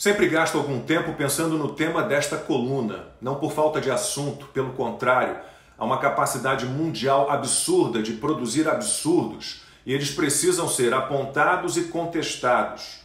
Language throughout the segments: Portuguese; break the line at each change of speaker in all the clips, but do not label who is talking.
Sempre gasto algum tempo pensando no tema desta coluna, não por falta de assunto, pelo contrário, há uma capacidade mundial absurda de produzir absurdos e eles precisam ser apontados e contestados.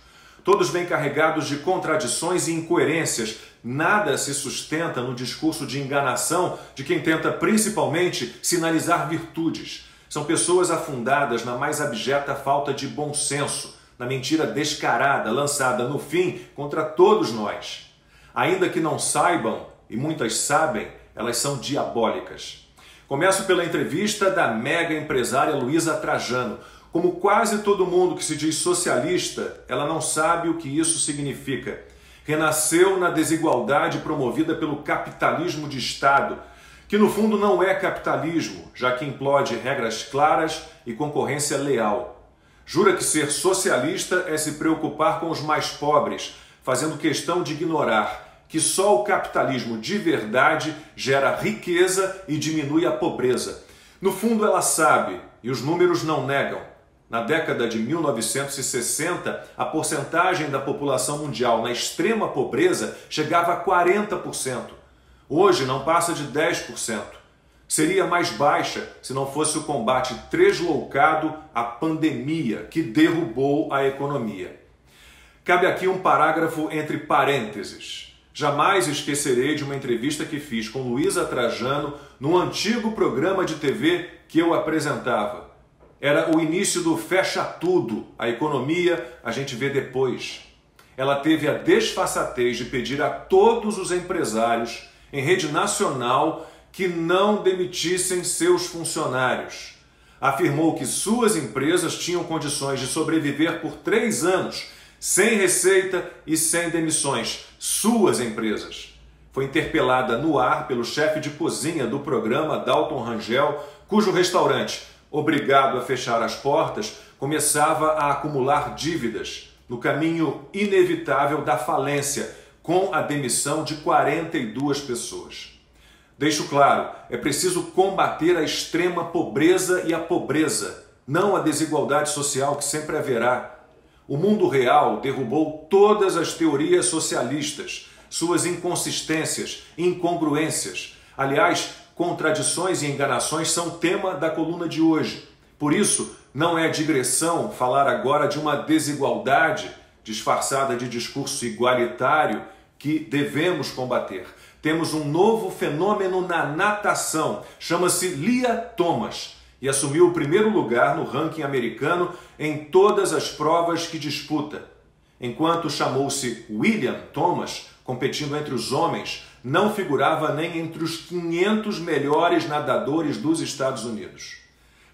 Todos vêm carregados de contradições e incoerências, nada se sustenta no discurso de enganação de quem tenta principalmente sinalizar virtudes. São pessoas afundadas na mais abjeta falta de bom senso, na mentira descarada, lançada no fim contra todos nós. Ainda que não saibam, e muitas sabem, elas são diabólicas. Começo pela entrevista da mega empresária Luísa Trajano. Como quase todo mundo que se diz socialista, ela não sabe o que isso significa. Renasceu na desigualdade promovida pelo capitalismo de Estado, que no fundo não é capitalismo, já que implode regras claras e concorrência leal. Jura que ser socialista é se preocupar com os mais pobres, fazendo questão de ignorar que só o capitalismo de verdade gera riqueza e diminui a pobreza. No fundo ela sabe, e os números não negam. Na década de 1960, a porcentagem da população mundial na extrema pobreza chegava a 40%. Hoje não passa de 10%. Seria mais baixa se não fosse o combate tresloucado à pandemia que derrubou a economia. Cabe aqui um parágrafo entre parênteses. Jamais esquecerei de uma entrevista que fiz com Luísa Trajano num antigo programa de TV que eu apresentava. Era o início do fecha tudo, a economia a gente vê depois. Ela teve a desfaçatez de pedir a todos os empresários em rede nacional que não demitissem seus funcionários. Afirmou que suas empresas tinham condições de sobreviver por 3 anos, sem receita e sem demissões. Suas empresas. Foi interpelada no ar pelo chefe de cozinha do programa, Dalton Rangel, cujo restaurante, obrigado a fechar as portas, começava a acumular dívidas no caminho inevitável da falência, com a demissão de 42 pessoas. Deixo claro, é preciso combater a extrema pobreza e a pobreza, não a desigualdade social que sempre haverá. O mundo real derrubou todas as teorias socialistas, suas inconsistências, incongruências. Aliás, contradições e enganações são tema da coluna de hoje. Por isso, não é digressão falar agora de uma desigualdade disfarçada de discurso igualitário que devemos combater. Temos um novo fenômeno na natação, chama-se Lia Thomas, e assumiu o primeiro lugar no ranking americano em todas as provas que disputa. Enquanto chamou-se William Thomas, competindo entre os homens, não figurava nem entre os 500 melhores nadadores dos Estados Unidos.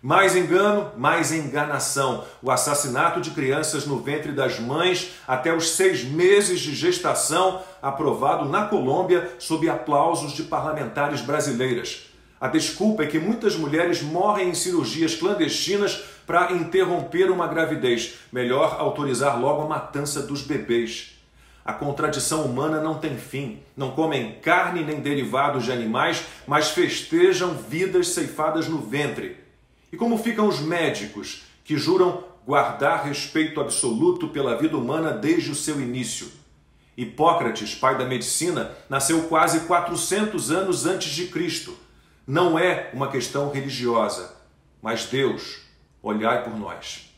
Mais engano, mais enganação. O assassinato de crianças no ventre das mães até os 6 meses de gestação, aprovado na Colômbia sob aplausos de parlamentares brasileiras. A desculpa é que muitas mulheres morrem em cirurgias clandestinas para interromper uma gravidez. Melhor autorizar logo a matança dos bebês. A contradição humana não tem fim. Não comem carne nem derivados de animais, mas festejam vidas ceifadas no ventre. E como ficam os médicos que juram guardar respeito absoluto pela vida humana desde o seu início? Hipócrates, pai da medicina, nasceu quase 400 anos antes de Cristo. Não é uma questão religiosa, mas Deus, olhai por nós.